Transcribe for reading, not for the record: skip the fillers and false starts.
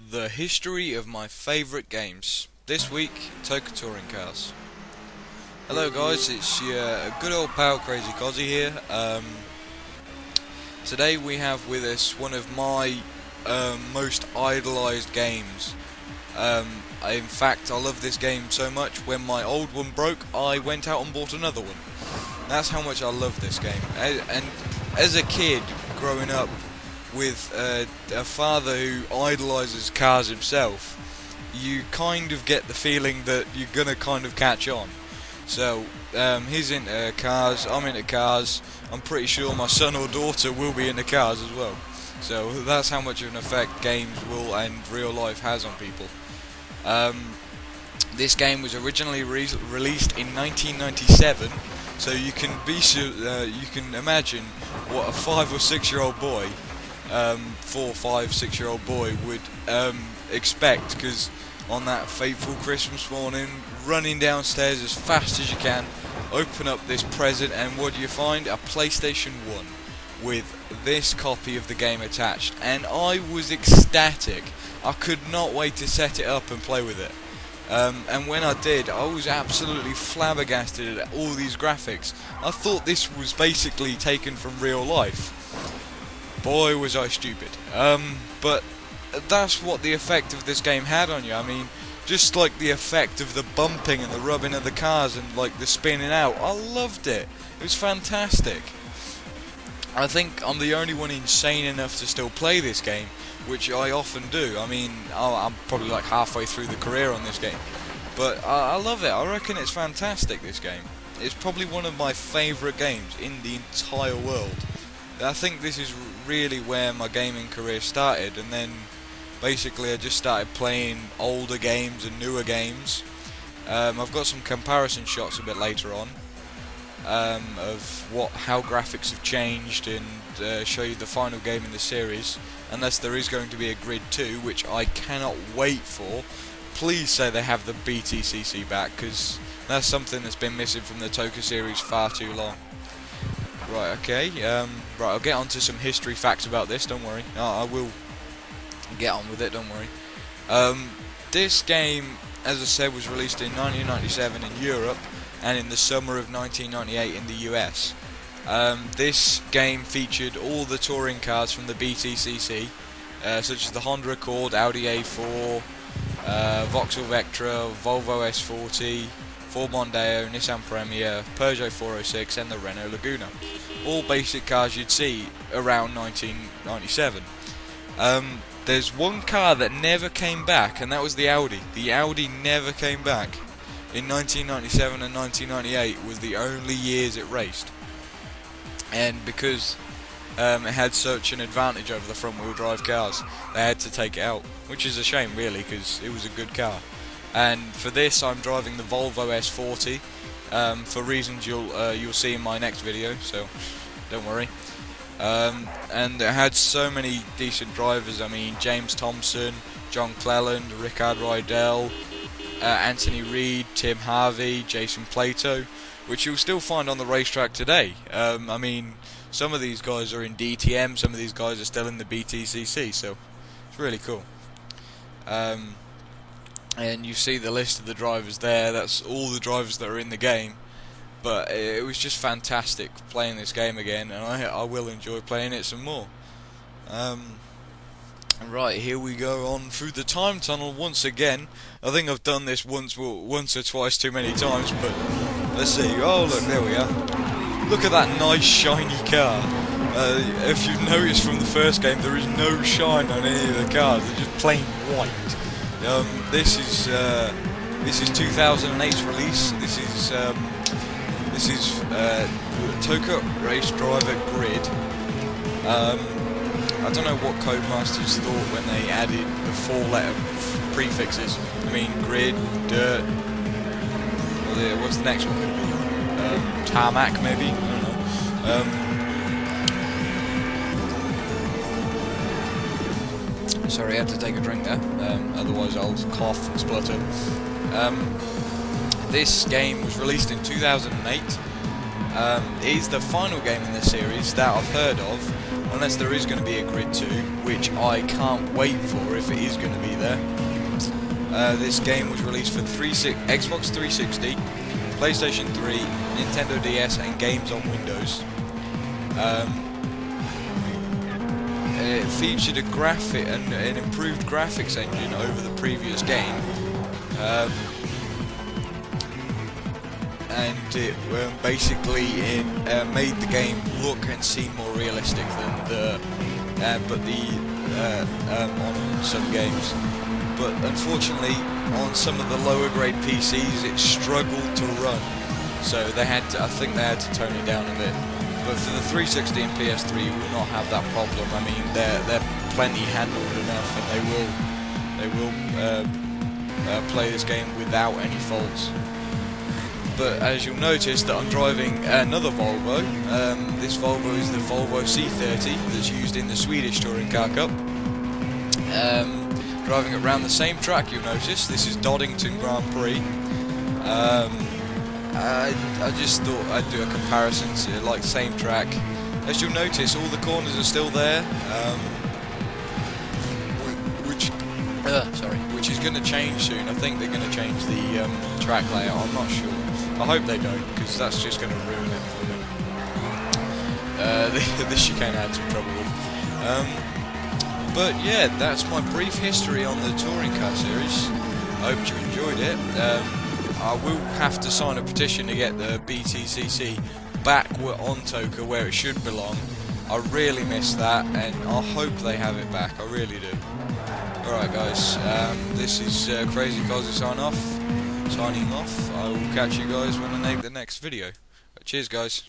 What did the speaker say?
The history of my favourite games. This week, Toca Touring Cars. Hello guys, it's your good old pal Crazy Cozzy here. Today we have with us one of my most idolised games. In fact, I love this game so much, when my old one broke, I went out and bought another one. That's how much I love this game. And as a kid, growing up with a father who idolises cars himself, you kind of get the feeling that you're gonna kind of catch on. So he's into cars, I'm into cars, I'm pretty sure my son or daughter will be into cars as well. So that's how much of an effect games and real life has on people. This game was originally released in 1997, so you can imagine what a 5 or 6 year old boy, 4, 5, 6 year old boy would expect, because on that fateful Christmas morning, running downstairs as fast as you can, open up this present, and what do you find? A PlayStation 1 with this copy of the game attached, and I was ecstatic. I could not wait to set it up and play with it. And when I did, I was absolutely flabbergasted at all these graphics. I thought this was basically taken from real life. Boy, was I stupid. But that's what the effect of this game had on you. I mean, just like the effect of the bumping and the rubbing of the cars and like the spinning out. I loved it. It was fantastic. I think I'm the only one insane enough to still play this game, which I often do. I mean, I'm probably like halfway through the career on this game, but I love it. I reckon it's fantastic, this game. It's probably one of my favourite games in the entire world. I think this is really where my gaming career started, and then basically I just started playing older games and newer games. I've got some comparison shots a bit later on of how graphics have changed, and show you the final game in the series, unless there is going to be a Grid 2, which I cannot wait for. Please say they have the BTCC back, because that's something that's been missing from the Toca series far too long. Right, okay, right, I'll get on to some history facts about this, don't worry. I will get on with it, don't worry. This game, as I said, was released in 1997 in Europe, and in the summer of 1998 in the US. This game featured all the touring cars from the BTCC, such as the Honda Accord, Audi A4, Vauxhall Vectra, Volvo S40, Ford Mondeo, Nissan Premier, Peugeot 406 and the Renault Laguna. All basic cars you'd see around 1997. There's one car that never came back, and that was the Audi. The Audi never came back. In 1997 and 1998 was the only years it raced. And because it had such an advantage over the front wheel drive cars, they had to take it out, which is a shame really, because it was a good car. And for this I'm driving the Volvo S40 for reasons you'll see in my next video, so don't worry. And it had so many decent drivers. I mean, James Thompson, John Cleland, Rickard Rydell, Anthony Reid, Tim Harvey, Jason Plato, which you'll still find on the racetrack today. I mean, some of these guys are in DTM, some of these guys are still in the BTCC, so it's really cool. And you see the list of the drivers there. That's all the drivers that are in the game. But it was just fantastic playing this game again, and I will enjoy playing it some more. Right, here we go on through the time tunnel once again. I think I've done this once or twice too many times, but let's see. Oh look, there we are. Look at that nice shiny car. If you've noticed from the first game, there is no shine on any of the cars. They're just plain white. This is 2008's release. This is Toca Race Driver Grid. I don't know what Codemasters thought when they added the 4-letter prefixes. I mean, Grid, Dirt. What's the next one going to be? Tarmac, maybe. I don't know. Sorry, I had to take a drink there. Otherwise, I'll cough and splutter. This game was released in 2008. It is the final game in the series that I've heard of. unless there is going to be a Grid 2, which I can't wait for if it is going to be there. This game was released for Xbox 360, PlayStation 3, Nintendo DS, and games on Windows. It featured an improved graphics engine over the previous game, and it basically made the game look and seem more realistic than on some games. But unfortunately, on some of the lower grade PCs, it struggled to run, so I think they had to tone it down a bit. But for the 360 and PS3, you will not have that problem. I mean, they're plenty handled enough, and they will play this game without any faults. But as you'll notice, that I'm driving another Volvo. This Volvo is the Volvo C30 that's used in the Swedish Touring Car Cup. Driving it around the same track, you'll notice. This is Doddington Grand Prix. I just thought I'd do a comparison to like same track. As you'll notice, all the corners are still there, which is going to change soon. I think they're going to change the track layout. I'm not sure. I hope they don't, because that's just going to ruin it for me. This chicane I had some trouble with. But yeah, that's my brief history on the touring car series. I hope you enjoyed it. I will have to sign a petition to get the BTCC back on Toca where it should belong. I really miss that, and I hope they have it back. I really do. Alright guys, this is Crazy Cosy signing off. I will catch you guys when I make the next video. Cheers guys.